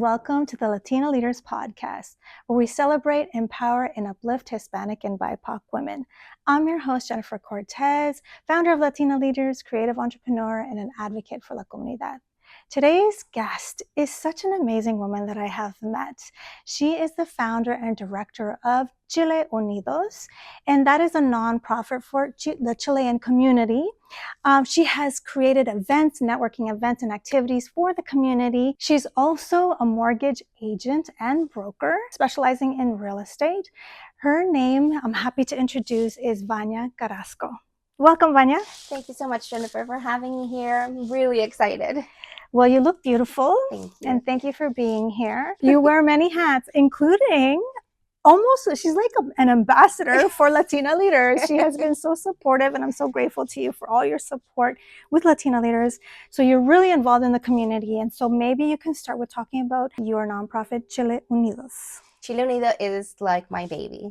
and welcome to the Latina Leaders Podcast, where we celebrate, empower, and uplift Hispanic and BIPOC women. I'm your host, Jennifer Cortez, founder of Latina Leaders, creative entrepreneur, and an advocate for La Comunidad. Today's guest is such an amazing woman that I have met. She is the founder and director of Chile Unido, and that is a nonprofit for the Chilean community. She has created events, networking events, and activities for the community. She's also a mortgage agent and broker specializing in real estate. Her name, I'm happy to introduce, is Vania Carrasco. Welcome, Vania. Thank you so much, Jennifer, for having me here. I'm really excited. Well, you look beautiful. Thank you. And thank you for being here. You wear many hats, including she's like an ambassador for Latina Leaders. She has been so supportive, and I'm so grateful to you for all your support with Latina Leaders. So you're really involved in the community. And so maybe you can start with talking about your nonprofit, Chile Unidos. Chile Unido is like my baby.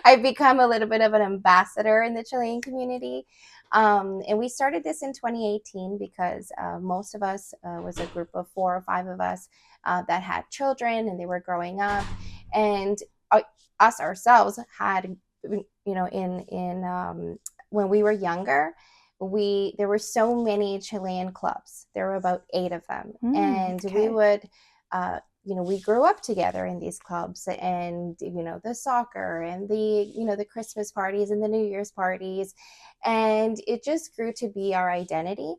I've become a little bit of an ambassador in the Chilean community. And we started this in 2018 because most of us was a group of 4 or 5 of us that had children, and they were growing up. And us ourselves had, when we were younger, there were so many Chilean clubs. There were about 8 of them. We would, we grew up together in these clubs, and, the soccer and the Christmas parties and the New Year's parties. And it just grew to be our identity.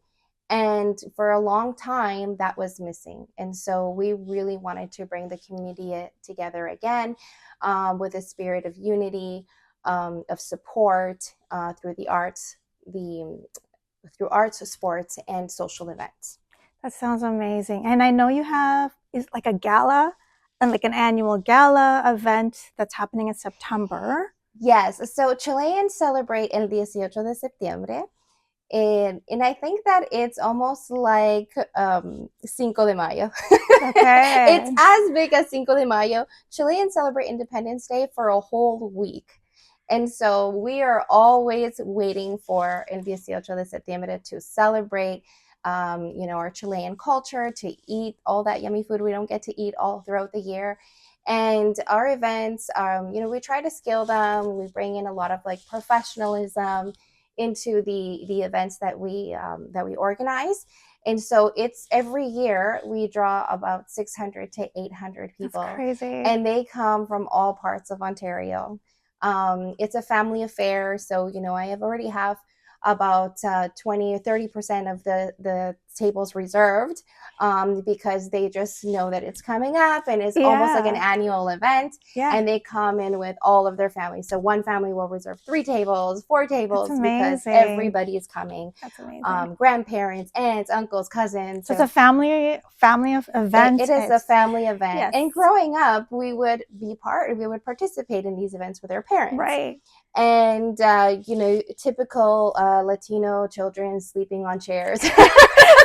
And for a long time, that was missing. And so we really wanted to bring the community together again with a spirit of unity, of support through the arts, through arts, sports, and social events. That sounds amazing. And I know you have like a gala and like an annual gala event that's happening in September. Yes. So Chileans celebrate el 18 de septiembre. And I think that it's almost like Cinco de Mayo. Okay. It's as big as Cinco de Mayo. Chileans celebrate Independence Day for a whole week. And so we are always waiting for el 18 de septiembre to celebrate our Chilean culture, to eat all that yummy food we don't get to eat all throughout the year. And our events, we try to scale them. We bring in a lot of like professionalism into the events that we organize. And so it's every year we draw about 600 to 800 people. That's crazy. And they come from all parts of Ontario. It's a family affair. So, I already have about 20 or 30% of the tables reserved because they just know that it's coming up, and it's almost like an annual event. Yeah. And they come in with all of their families. So one family will reserve 3 tables, 4 tables, because everybody is coming. That's amazing. Grandparents, aunts, uncles, cousins. So it's a family of event. It is a family event. Yes. And growing up, we would participate in these events with our parents. Right. And, typical Latino children sleeping on chairs.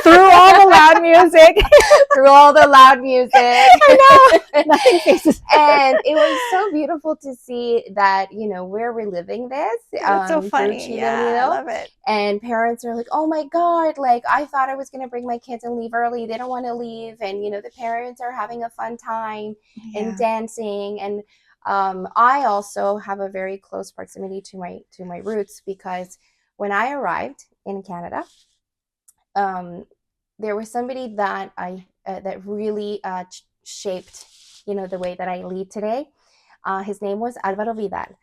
Through all the loud music. I know. Nothing faces. And it was so beautiful to see that, we're reliving this. It's so funny. I love it. And parents are like, oh my God, like I thought I was going to bring my kids and leave early. They don't want to leave. And, the parents are having a fun time and dancing. And I also have a very close proximity to my roots, because when I arrived in Canada, there was somebody that that really shaped, the way that I lead today. His name was Álvaro Vidal,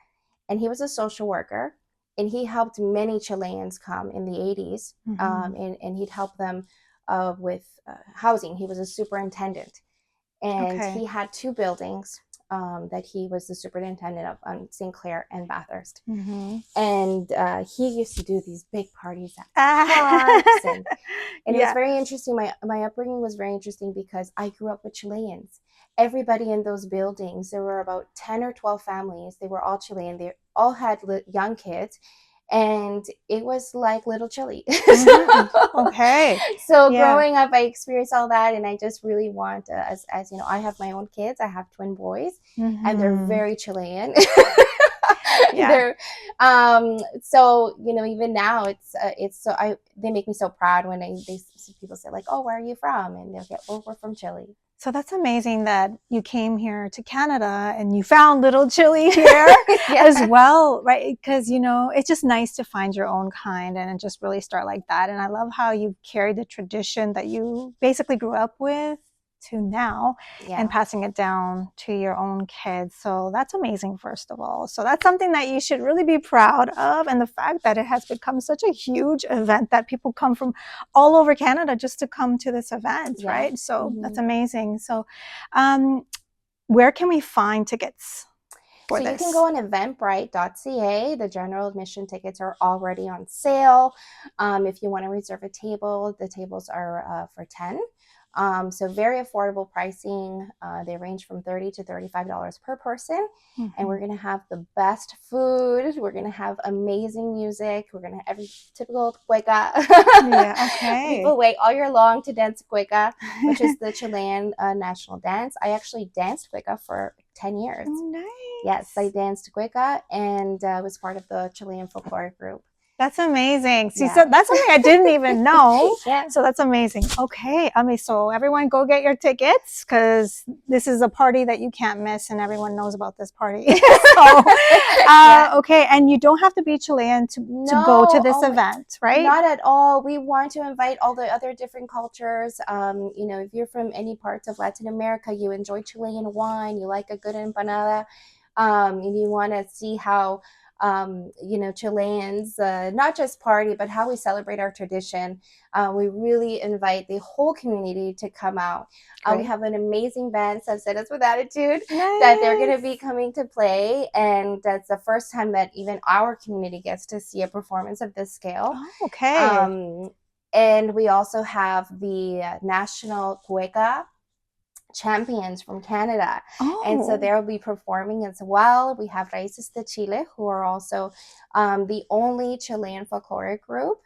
and he was a social worker, and he helped many Chileans come in the 80s, and he'd help them with housing. He was a superintendent, and he had 2 buildings that he was the superintendent of on St. Clair and Bathurst. And he used to do these big parties at parks. And it was very interesting. My upbringing was very interesting because I grew up with Chileans. Everybody in those buildings, there were about 10 or 12 families. They were all Chilean. They all had young kids. And it was like little Chile. So growing up, I experienced all that, and I just really want, as I have my own kids. I have twin boys, and they're very Chilean. So even now, they make me so proud when people say like, "Oh, where are you from?" And they'll get, "Oh, we're from Chile." So that's amazing that you came here to Canada and you found little Chile here Yeah. as well, right? Because, it's just nice to find your own kind and just really start like that. And I love how you carry the tradition that you basically grew up with to now and passing it down to your own kids. So that's amazing, first of all. So that's something that you should really be proud of. And the fact that it has become such a huge event that people come from all over Canada just to come to this event, right? So that's amazing. So where can we find tickets for this? So you can go on eventbrite.ca. The general admission tickets are already on sale. If you want to reserve a table, the tables are for 10. So very affordable pricing. They range from $30 to $35 per person. And we're going to have the best food. We're going to have amazing music. We're going to have every typical cueca. Yeah, okay. People wait all year long to dance cueca, which is the Chilean national dance. I actually danced cueca for 10 years. Oh, nice. Yes, I danced cueca and was part of the Chilean folklore group. That's amazing. See, so that's something I didn't even know. Yeah. So that's amazing. Okay. So everyone go get your tickets because this is a party that you can't miss and everyone knows about this party. Okay. And you don't have to be Chilean to go to this event, right? Not at all. We want to invite all the other different cultures. If you're from any parts of Latin America, you enjoy Chilean wine, you like a good empanada, and you want to see how Chileans, not just party, but how we celebrate our tradition. We really invite the whole community to come out. We have an amazing band, Sunsetas with Attitude, that they're going to be coming to play. And that's the first time that even our community gets to see a performance of this scale. Oh, okay. And we also have the National Cueca champions from Canada. And so they'll be performing as well. We have Raíces de Chile, who are also the only Chilean folkloric group.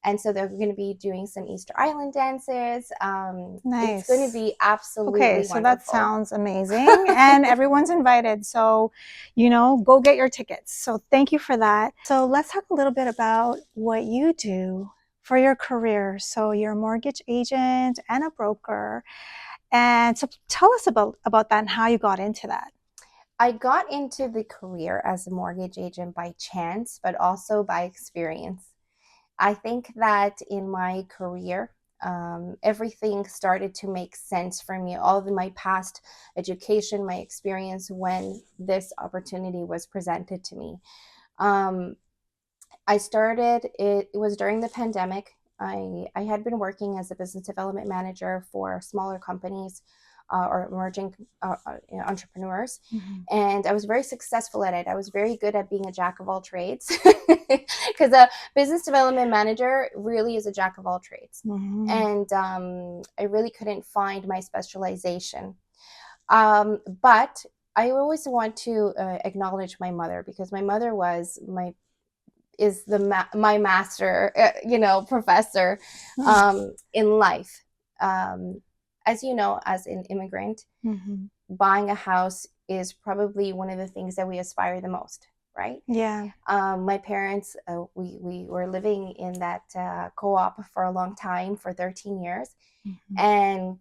And so they're going to be doing some Easter Island dances. Nice. It's going to be absolutely wonderful. So that sounds amazing. And everyone's invited. So, go get your tickets. So thank you for that. So let's talk a little bit about what you do for your career. So you're a mortgage agent and a broker. And so tell us about that and how you got into that. I got into the career as a mortgage agent by chance, but also by experience. I think that in my career, everything started to make sense for me. All of my past education, my experience when this opportunity was presented to me. I started, it was during the pandemic. I had been working as a business development manager for smaller companies or emerging entrepreneurs. And I was very successful at it. I was very good at being a jack of all trades because a business development manager really is a jack of all trades. And I really couldn't find my specialization. But I always want to acknowledge my mother because my mother was my master, professor in life. As you know, as an immigrant, buying a house is probably one of the things that we aspire the most, right? Yeah. My parents, we were living in that co-op for a long time, for 13 years. And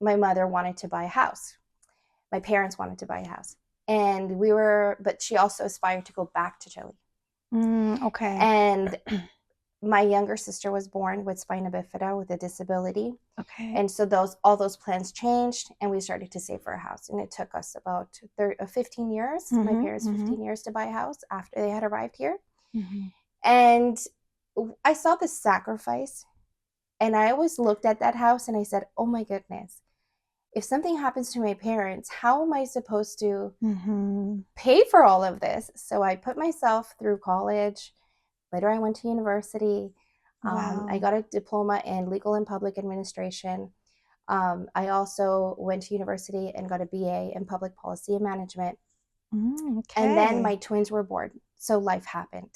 my mother wanted to buy a house. My parents wanted to buy a house. And but she also aspired to go back to Chile. Okay. And my younger sister was born with spina bifida, with a disability. Okay. And so all those plans changed, and we started to save for a house. And it took us about 15 years, my parents 15 years to buy a house after they had arrived here. And I saw the sacrifice, and I always looked at that house and I said, oh my goodness, if something happens to my parents, how am I supposed to pay for all of this? So I put myself through college. Later, I went to university. Wow. I got a diploma in legal and public administration. I also went to university and got a BA in public policy and management. Okay. And then my twins were born. So life happened.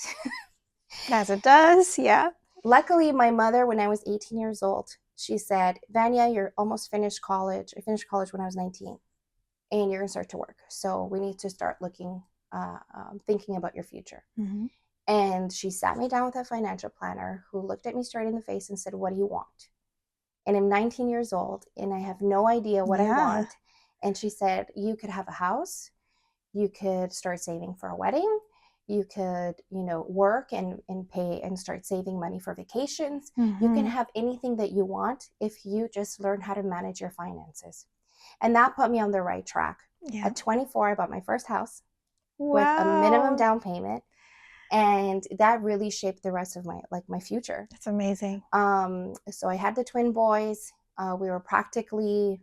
As it does, yeah. Luckily, my mother, when I was 18 years old, she said, Vania, you're almost finished college. I finished college when I was 19, and you're going to start to work. So we need to start looking, thinking about your future. And she sat me down with a financial planner who looked at me straight in the face and said, what do you want? and I'm 19 years old and I have no idea what I Yeah. want. And she said, you could have a house, you could start saving for a wedding, you could, work and pay and start saving money for vacations. You can have anything that you want if you just learn how to manage your finances. And that put me on the right track. Yeah. At 24, I bought my first house with a Wow. minimum down payment. And that really shaped the rest of my future. That's amazing. So I had the twin boys. We were practically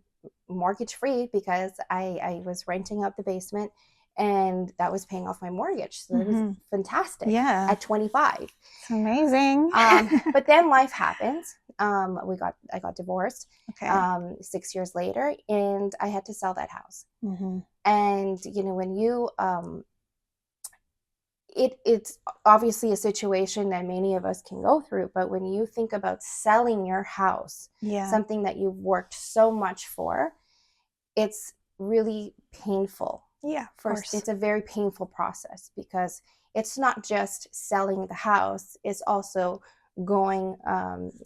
mortgage free because I was renting out the basement, and that was paying off my mortgage. So it was fantastic. Yeah. At 25. It's amazing. But then life happens. I got divorced. Okay. 6 years later, and I had to sell that house. Mm-hmm. And when you it's obviously a situation that many of us can go through, but when you think about selling your house, Yeah. something that you've worked so much for, it's really painful. Yeah, of course. It's a very painful process because it's not just selling the house, it's also going,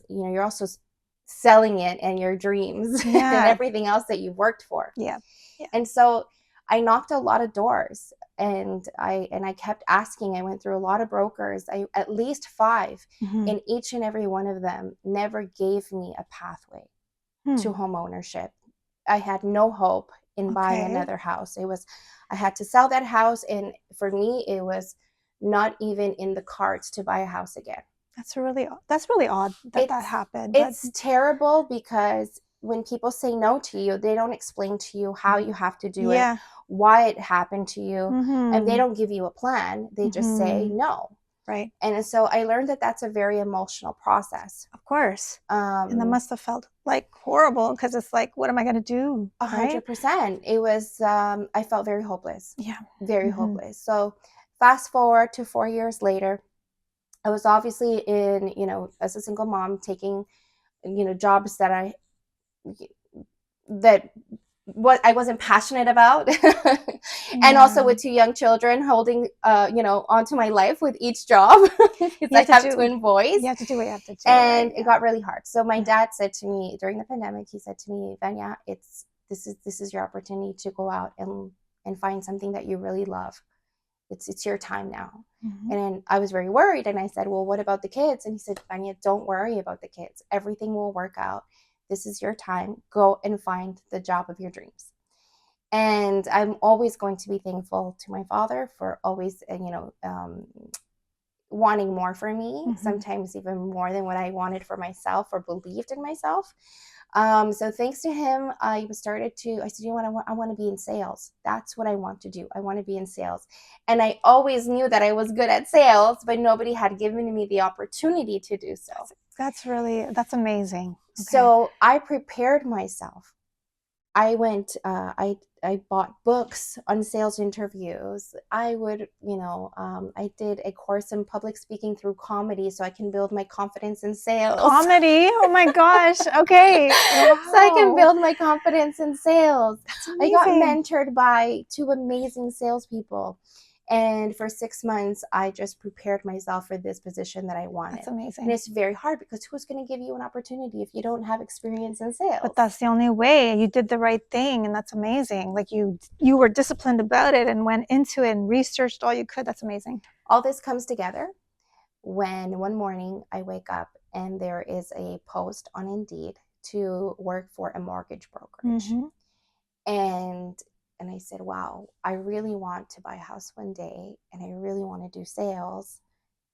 you're also selling it and your dreams and everything else that you've worked for. Yeah. And so I knocked a lot of doors, and I kept asking. I went through a lot of brokers, at least 5, and each and every one of them never gave me a pathway to home ownership. I had no hope in buying another house. I had to sell that house, and for me, it was not even in the cards to buy a house again. That's really odd that happened. It's terrible because when people say no to you, they don't explain to you how you have to do it, why it happened to you, and they don't give you a plan. They just say no. Right. And so I learned that that's a very emotional process. Of course. And that must have felt like horrible because it's like, what am I going to do? 100%. It was, I felt very hopeless. Yeah. Very hopeless. So fast forward to 4 years later, I was obviously as a single mom, taking, jobs that what I wasn't passionate about. And also with 2 young children holding, onto my life with each job because I have twin boys. You have to do what you have to do. And it got really hard. So my dad said to me during the pandemic, he said to me, Vania, this is your opportunity to go out and find something that you really love. It's your time now. And I was very worried. And I said, well, what about the kids? And he said, Vania, don't worry about the kids. Everything will work out. This is your time. Go and find the job of your dreams. And I'm always going to be thankful to my father for always, wanting more for me, sometimes even more than what I wanted for myself or believed in myself. So thanks to him, I said, I want to be in sales. That's what I want to do. I want to be in sales. And I always knew that I was good at sales, but nobody had given me the opportunity to do so. That's amazing. Okay. So I prepared myself. I went, I bought books on sales interviews. I would, I did a course in public speaking through comedy so I can build my confidence in sales. Comedy? Oh my gosh. Okay. Wow. So I can build my confidence in sales. That's amazing. I got mentored by 2 amazing salespeople. And for 6 months, I just prepared myself for this position that I wanted. That's amazing. And it's very hard because who's going to give you an opportunity if you don't have experience in sales? But that's the only way. You did the right thing, and that's amazing. Like you were disciplined about it and went into it and researched all you could. That's amazing. All this comes together when one morning I wake up and there is a post on Indeed to work for a mortgage brokerage. And I said, wow, I really want to buy a house one day and I really want to do sales.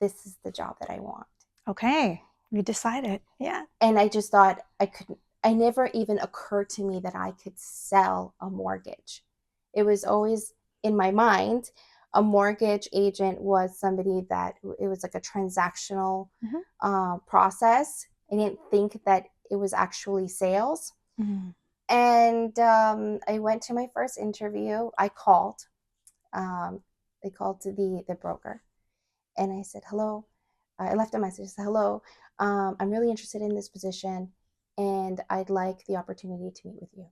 This is the job that I want. Okay. You decided. Yeah. And I just thought I never even occurred to me that I could sell a mortgage. It was always in my mind, a mortgage agent was somebody that it was like a transactional process. I didn't think that it was actually sales. And I went to my first interview. I called. I called to the broker, and I said, hello. I left a message. I said, hello. I'm really interested in this position, and I'd like the opportunity to meet with you.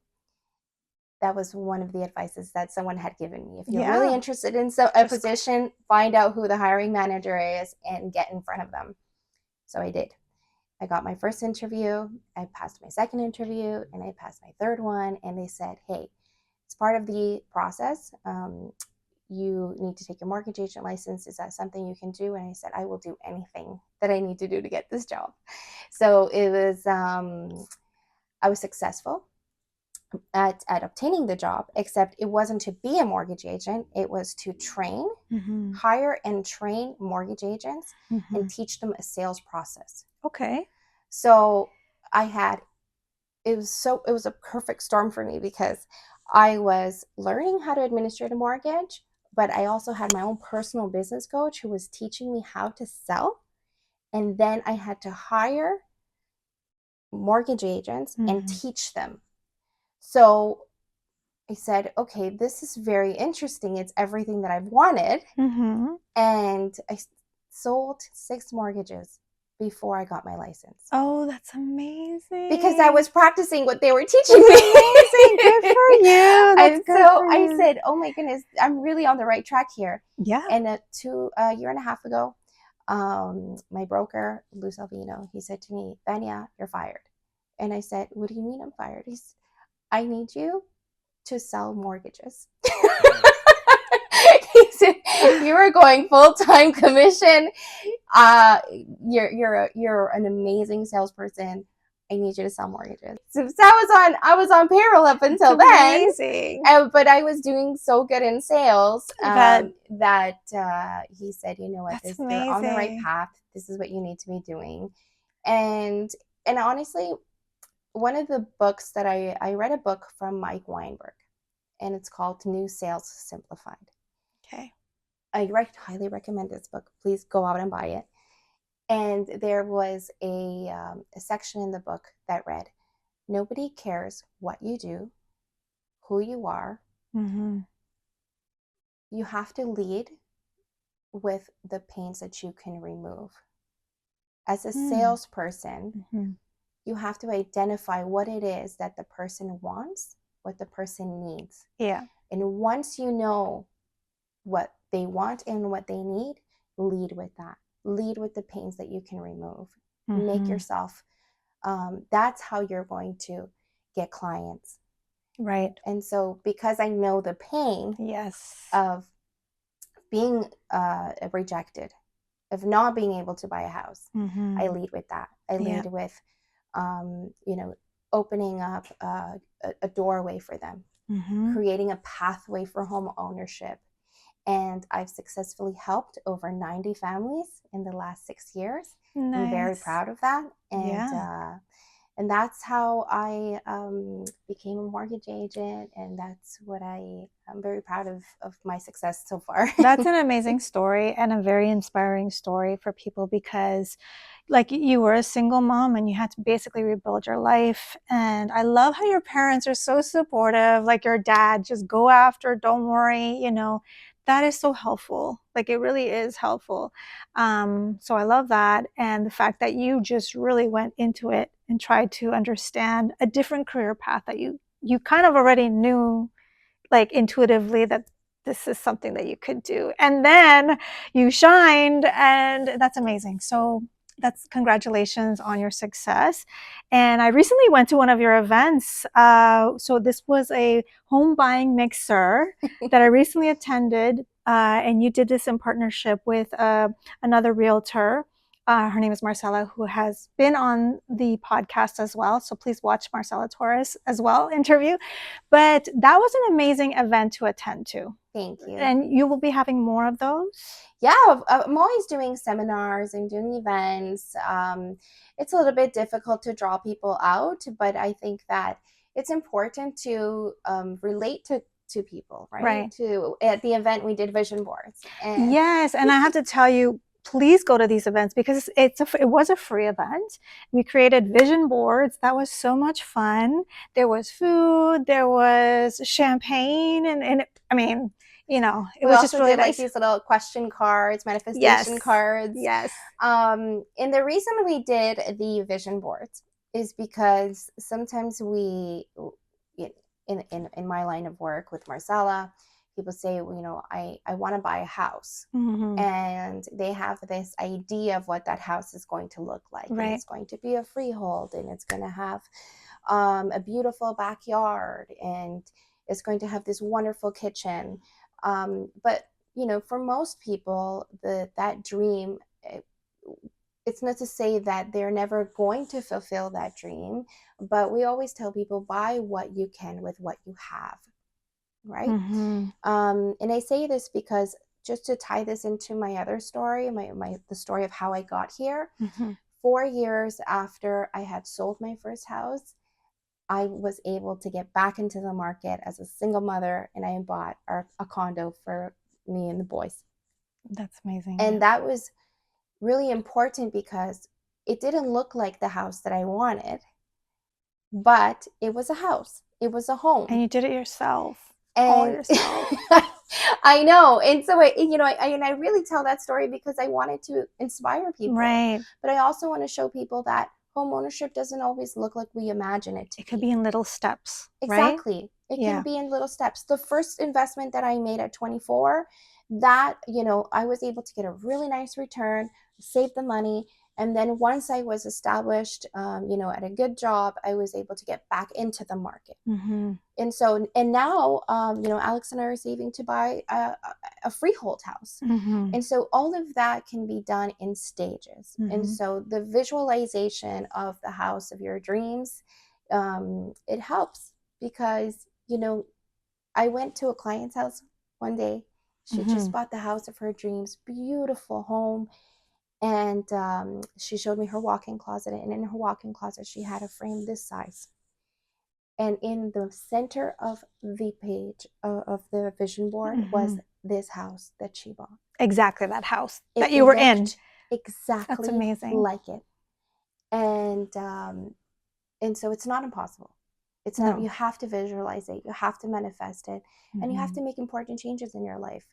That was one of the advices that someone had given me. If you're really interested in a position, find out who the hiring manager is and get in front of them. So I did. I got my first interview, I passed my second interview, and I passed my third one. And they said, hey, it's part of the process. You need to take your mortgage agent license. Is that something you can do? And I said, I will do anything that I need to do to get this job. So it was, I was successful at obtaining the job, except it wasn't to be a mortgage agent. It was to train, hire and train mortgage agents and teach them a sales process. Okay. So it was a perfect storm for me, because I was learning how to administrate a mortgage, but I also had my own personal business coach who was teaching me how to sell. And then I had to hire mortgage agents and teach them. So I said, okay, this is very interesting. It's everything that I've wanted. And I sold 6 mortgages before I got my license. Oh, that's amazing. Because I was practicing what they were teaching me. Amazing. Good for you. And so I said, oh my goodness, I'm really on the right track here. Yeah. And a year and a half ago, my broker, Lou Salvino, he said to me, Vania, you're fired. And I said, what do you mean I'm fired? He said, I need you to sell mortgages. He said, you are going full-time commission. You're an amazing salesperson. I need you to sell mortgages. So I was on payroll up until then. Amazing. But I was doing so good in sales that he said, you know what, you're on the right path. This is what you need to be doing. And honestly, one of the books that I read a book from Mike Weinberg, and it's called New Sales Simplified. Okay. I highly recommend this book. Please go out and buy it. And there was a section in the book that read, nobody cares what you do, who you are. You have to lead with the pains that you can remove. As a salesperson, you have to identify what it is that the person wants, what the person needs. Yeah. And once you know what they want and what they need, lead with that. Lead with the pains that you can remove. Make yourself, that's how you're going to get clients. Right. And so because I know the pain of being rejected, of not being able to buy a house, I lead with that. I lead with, opening up a doorway for them, creating a pathway for home ownership. And I've successfully helped over 90 families in the last 6 years. Nice. I'm very proud of that. And that's how I became a mortgage agent. And that's what I'm very proud of my success so far. That's an amazing story and a very inspiring story for people, because like you were a single mom and you had to basically rebuild your life. And I love how your parents are so supportive, like your dad, just go after, don't worry, that is so helpful. Like it really is helpful. So I love that. And the fact that you just really went into it and tried to understand a different career path that you kind of already knew, like intuitively, that this is something that you could do. And then you shined, and that's amazing. So that's congratulations on your success. And I recently went to one of your events. So this was a home buying mixer that I recently attended. And you did this in partnership with another realtor. Her name is Marcela, who has been on the podcast as well. So please watch Marcela Torres as well interview. But that was an amazing event to attend to. Thank you. And you will be having more of those? Yeah, I'm always doing seminars and doing events. It's a little bit difficult to draw people out, but I think that it's important to relate to people, right? At the event, we did vision boards. And I have to tell you, please go to these events, because it was a free event. We created vision boards. That was so much fun. There was food, there was champagne, and I mean, it was just really nice. Like these little question cards, manifestation cards. Yes. And the reason we did the vision boards is because sometimes we, in my line of work with Marcela, people say, well, I want to buy a house. Mm-hmm. And they have this idea of what that house is going to look like. Right. And it's going to be a freehold, and it's going to have a beautiful backyard, and it's going to have this wonderful kitchen. But for most people, that dream, it's not to say that they're never going to fulfill that dream, but we always tell people, buy what you can with what you have, right? Mm-hmm. And I say this because, just to tie this into my other story, the story of how I got here. Mm-hmm. 4 years after I had sold my first house, I was able to get back into the market as a single mother, and I bought a condo for me and the boys. That's amazing. And that was really important because it didn't look like the house that I wanted, but it was a house. It was a home. And you did it yourself. All yourself. I know. And so I really tell that story because I wanted to inspire people. Right. But I also want to show people that home ownership doesn't always look like we imagine it to. It could be in little steps. Exactly. Right? It can be in little steps. The first investment that I made at 24, that, I was able to get a really nice return, save the money. And then once I was established, at a good job, I was able to get back into the market. Mm-hmm. And now, Alex and I are saving to buy a freehold house. Mm-hmm. And so all of that can be done in stages. Mm-hmm. And so the visualization of the house of your dreams, it helps because, I went to a client's house one day. She just bought the house of her dreams, beautiful home. And she showed me her walk-in closet. And in her walk-in closet, she had a frame this size. And in the center of the page of the vision board was this house that she bought. Exactly that house that you were in. Exactly. That's amazing. Like it. And so it's not impossible. It's not. No. You have to visualize it. You have to manifest it, and you have to make important changes in your life.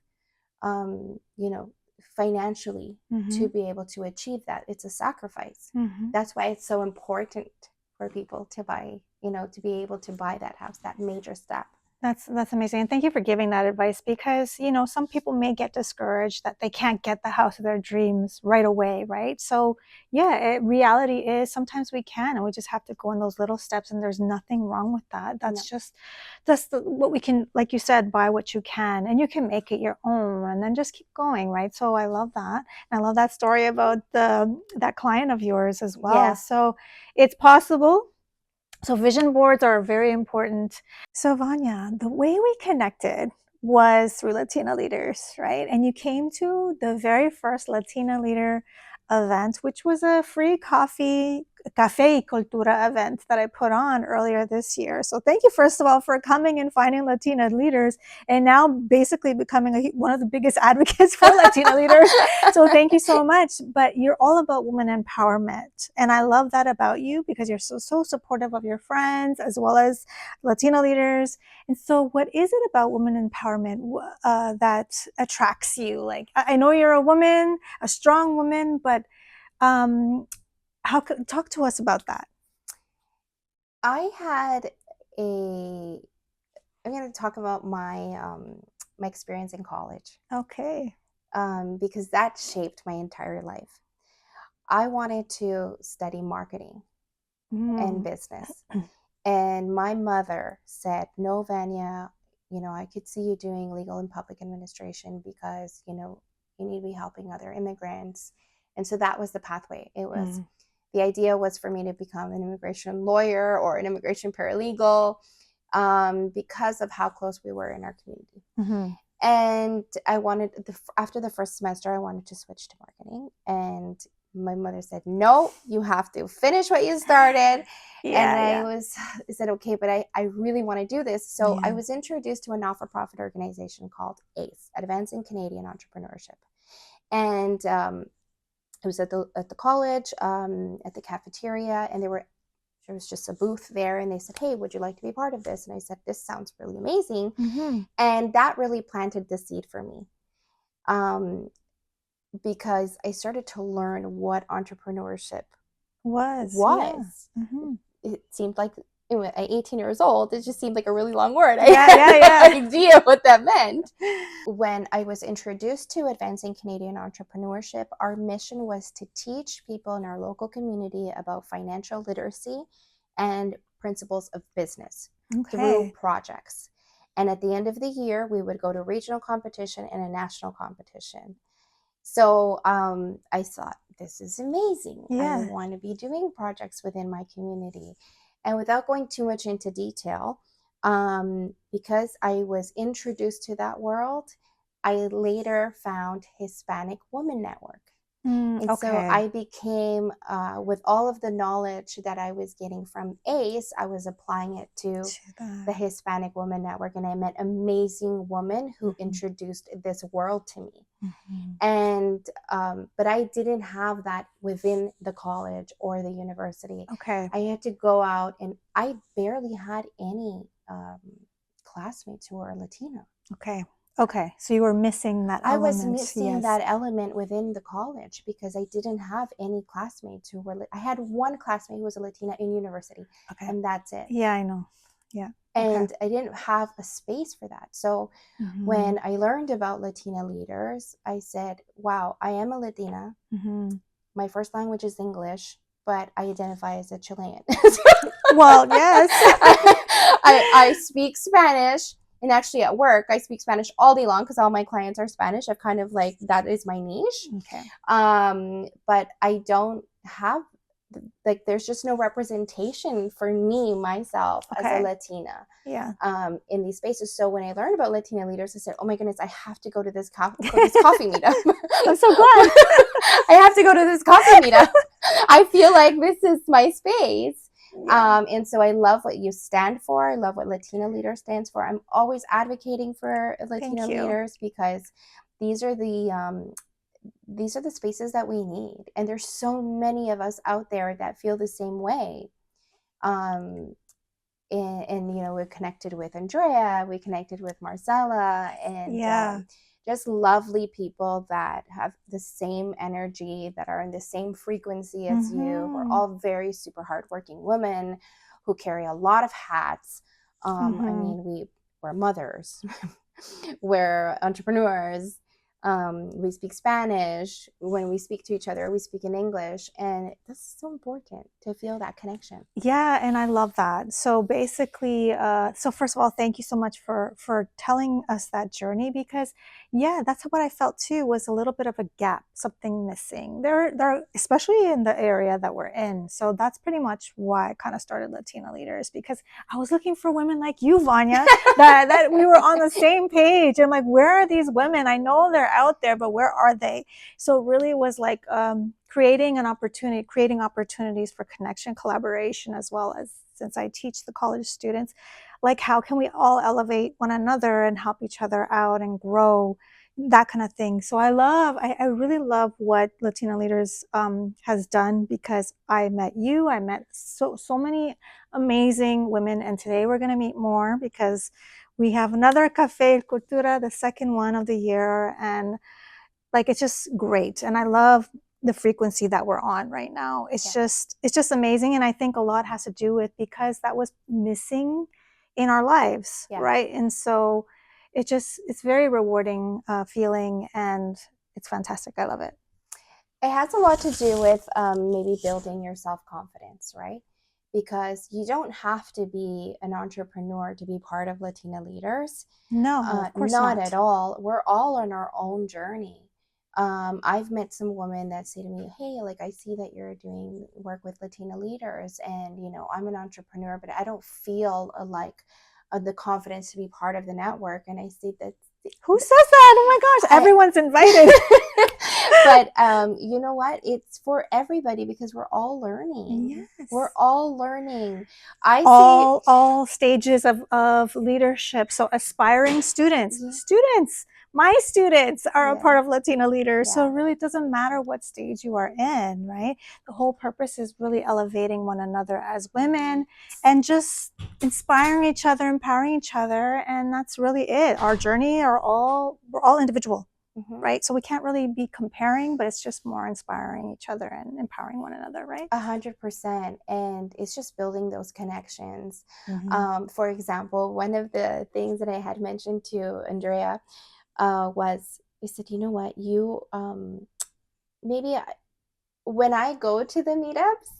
Financially, to be able to achieve that. It's a sacrifice. That's why it's so important for people to buy, to be able to buy that house, that major step. That's amazing. And thank you for giving that advice because, some people may get discouraged that they can't get the house of their dreams right away, right? So reality is sometimes we can, and we just have to go in those little steps, and there's nothing wrong with that. That's what we can, like you said, buy what you can, and you can make it your own and then just keep going, right? So I love that. And I love that story about that client of yours as well. Yeah. So it's possible. So vision boards are very important. So Vania, the way we connected was through Latina Leaders, right? And you came to the very first Latina Leader event, which was a free Café y Cultura event that I put on earlier this year. So thank you, first of all, for coming and finding Latina leaders and now basically becoming one of the biggest advocates for Latina leaders. So thank you so much. But you're all about women empowerment. And I love that about you because you're so supportive of your friends as well as Latina leaders. And so what is it about women empowerment that attracts you? Like, I know you're a woman, a strong woman, but talk to us about that. I'm going to talk about my experience in college. Okay. Because that shaped my entire life. I wanted to study marketing and business. And my mother said, no, Vania, I could see you doing legal and public administration because, you need to be helping other immigrants. And so that was the pathway. It was, the idea was for me to become an immigration lawyer or an immigration paralegal because of how close we were in our community. And I wanted, after the first semester, I wanted to switch to marketing. And my mother said, no, you have to finish what you started. I said, okay, but I really want to do this. So I was introduced to a not-for-profit organization called ACE, Advancing Canadian Entrepreneurship. And it was at the college, at the cafeteria, and there was just a booth there, and they said, hey, would you like to be part of this? And I said, this sounds really amazing. And that really planted the seed for me. Because I started to learn what entrepreneurship was. It seemed like at 18 years old, it just seemed like a really long word. Yeah, I had yeah. no idea what that meant. When I was introduced to Advancing Canadian Entrepreneurship, our mission was to teach people in our local community about financial literacy and principles of business through projects. And at the end of the year, we would go to regional competition and a national competition. So I thought, this is amazing. Yeah. I want to be doing projects within my community. And without going too much into detail, because I was introduced to that world, I later found Hispanic Women Network. And so I became, with all of the knowledge that I was getting from ACE, I was applying it to the Hispanic Women Network. And I met amazing women who introduced this world to me. And, but I didn't have that within the college or the university. I had to go out, and I barely had any classmates who were Latina. Okay, so you were missing that element. I was missing that element within the college because I didn't have any classmates who were, I had one classmate who was a Latina in university, and that's it. Yeah, I know. Yeah. And I didn't have a space for that. So when I learned about Latina Leaders, I said, wow, I am a Latina. My first language is English, but I identify as a Chilean. Well, yes. I speak Spanish. And actually at work, I speak Spanish all day long because all my clients are Spanish. I've kind of like, that is my niche. But I don't have, like, there's just no representation for me, myself, as a Latina in these spaces. So when I learned about Latina Leaders, I said, oh my goodness, I have to go to this coffee meetup. I'm so glad. I have to go to this coffee meetup. I feel like this is my space. And so I love what you stand for. I love what Latina Leader stands for. I'm always advocating for Latina leaders because these are the spaces that we need. And there's so many of us out there that feel the same way. And you know, we're connected with Andrea, we connected with Marcella, and just lovely people that have the same energy, that are in the same frequency as you. We're all very super hardworking women who carry a lot of hats. I mean, we're mothers, we're entrepreneurs, we speak Spanish. When we speak to each other, we speak in English, and that's so important to feel that connection. Yeah, and I love that. So basically, so first of all, thank you so much for telling us that journey, because that's what I felt too, was a little bit of a gap, something missing there, especially in the area that we're in. So that's pretty much why I kind of started Latina Leaders, because I was looking for women like you, Vania, that we were on the same page. And like, where are these women? I know they're out there, but where are they? So it really was like creating opportunities for connection, collaboration, as well as, since I teach the college students, like, how can we all elevate one another and help each other out and grow, that kind of thing. So I really love what Latina Leaders has done, because I met you, I met so many amazing women, and today we're going to meet more, because we have another Café Cultura, the second one of the year, and like, it's just great. And I love the frequency that we're on right now. It's just amazing. And I think a lot has to do with, because that was missing in our lives, right? And so it's very rewarding feeling, and it's fantastic. I love it. It has a lot to do with maybe building your self-confidence, right? Because you don't have to be an entrepreneur to be part of Latina Leaders. No, of course not at all. We're all on our own journey. I've met some women that say to me, hey, like, I see that you're doing work with Latina Leaders, and, you know, I'm an entrepreneur, but I don't feel the confidence to be part of the network. And I see that. Who says that? Oh my gosh, everyone's invited. But you know what? It's for everybody, because we're all learning. Yes. We're all learning. All stages of leadership. So aspiring students, my students are a part of Latina Leaders. So it really doesn't matter what stage you are in, right? The whole purpose is really elevating one another as women and just inspiring each other, empowering each other. And that's really it. Our journey we're all individual. right? So we can't really be comparing, but it's just more inspiring each other and empowering one another, right? 100%. And it's just building those connections. Mhm. For example, one of the things that I had mentioned to Andrea was, I said, you know what, you maybe when I go to the meetups,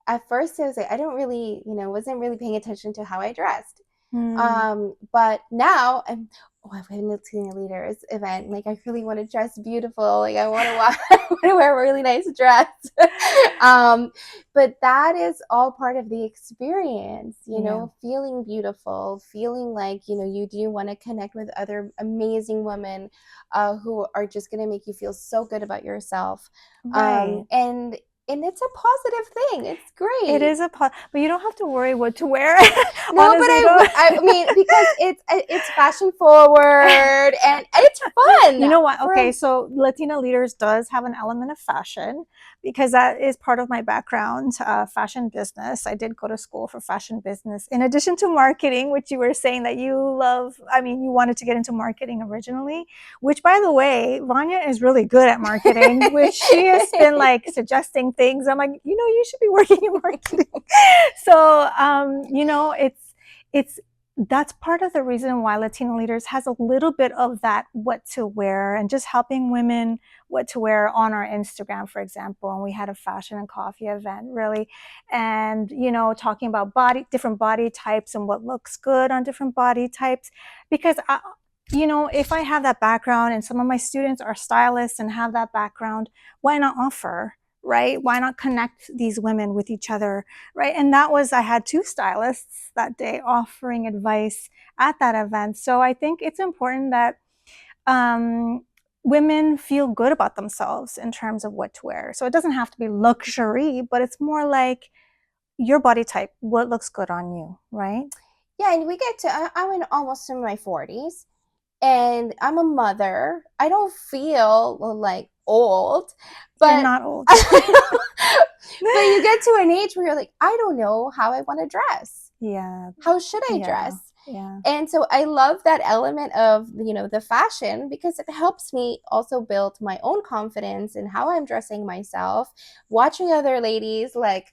at first I was like, I don't really, wasn't really paying attention to how I dressed. But now I went to the leaders event. Like, I really want to dress beautiful. Like, I want to wear a really nice dress. But that is all part of the experience, feeling beautiful, feeling like, you do want to connect with other amazing women who are just going to make you feel so good about yourself. Right. And it's a positive thing. It's great. It is but you don't have to worry what to wear. No, Honestly, but I mean, because it's fashion forward and it's fun. You know what? Okay, so Latina Leaders does have an element of fashion because that is part of my background, fashion business. I did go to school for fashion business in addition to marketing, which you were saying that you love. I mean, you wanted to get into marketing originally, which, by the way, Vania is really good at marketing, which she has been like suggesting things. I'm like, you should be working in marketing. So, it's that's part of the reason why Latino Leaders has a little bit of that what to wear and just helping women what to wear on our Instagram, for example. And we had a fashion and coffee event, really, and talking about different body types and what looks good on different body types. Because if I have that background and some of my students are stylists and have that background, why not offer? Right? Why not connect these women with each other? Right? And I had 2 stylists that day offering advice at that event. So I think it's important that women feel good about themselves in terms of what to wear. So it doesn't have to be luxury, but it's more like your body type, what looks good on you, right? Yeah, and I'm almost in my 40s. And I'm a mother. I don't feel like old, but You're not old. but you get to an age where you're like, I don't know how I want to dress. Yeah. How should I dress? Yeah. And so I love that element of, the fashion, because it helps me also build my own confidence in how I'm dressing myself, watching other ladies and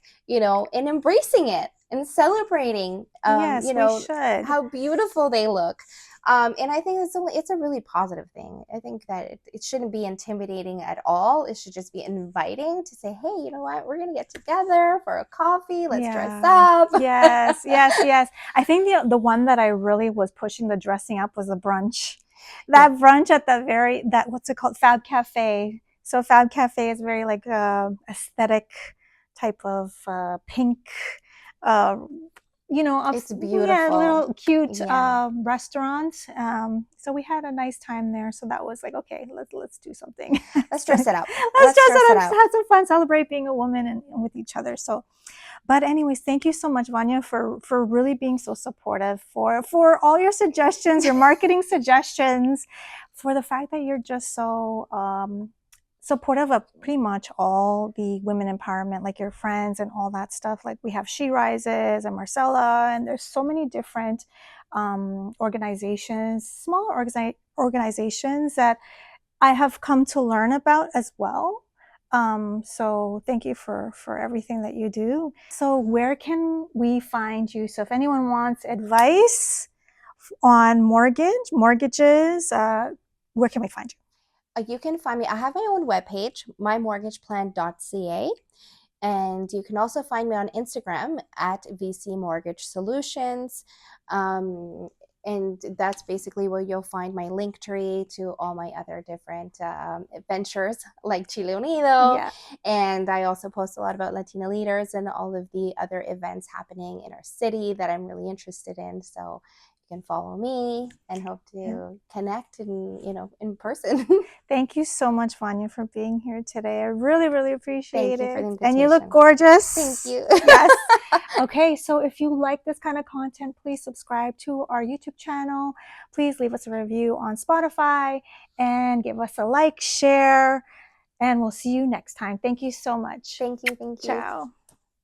embracing it and celebrating, Yes, we should. how beautiful they look. And I think it's a really positive thing. I think that it shouldn't be intimidating at all. It should just be inviting to say, hey, you know what? We're going to get together for a coffee. Let's dress up. Yes, yes, yes. I think the one that I really was pushing the dressing up was the brunch. That brunch at what's it called? Fab Cafe. So Fab Cafe is very like aesthetic type of pink, it's beautiful. little cute restaurant. So we had a nice time there. So that was like, okay, let's do something. Let's dress it up. Let's dress it up. Have some fun, celebrate being a woman and with each other. So, but anyways, thank you so much, Vania, for really being so supportive, for all your suggestions, your marketing suggestions, for the fact that you're just so supportive of pretty much all the women empowerment, like your friends and all that stuff. Like we have She Rises and Marcella, and there's so many different organizations, smaller organizations that I have come to learn about as well. So thank you for everything that you do. So where can we find you? So if anyone wants advice on mortgages, where can we find you? You can find me. I have my own webpage, mymortgageplan.ca. And you can also find me on Instagram at VC Mortgage Solutions. And that's basically where you'll find my link tree to all my other different ventures like Chile Unido. Yeah. And I also post a lot about Latina leaders and all of the other events happening in our city that I'm really interested in. So you can follow me and hope to connect in person. Thank you so much, Vania, for being here today. I really, really appreciate Thank you for the it. invitation. And you look gorgeous. Thank you. Yes. Okay, so if you like this kind of content, please subscribe to our YouTube channel. Please leave us a review on Spotify and give us a like, share, and we'll see you next time. Thank you so much. Thank you. Ciao.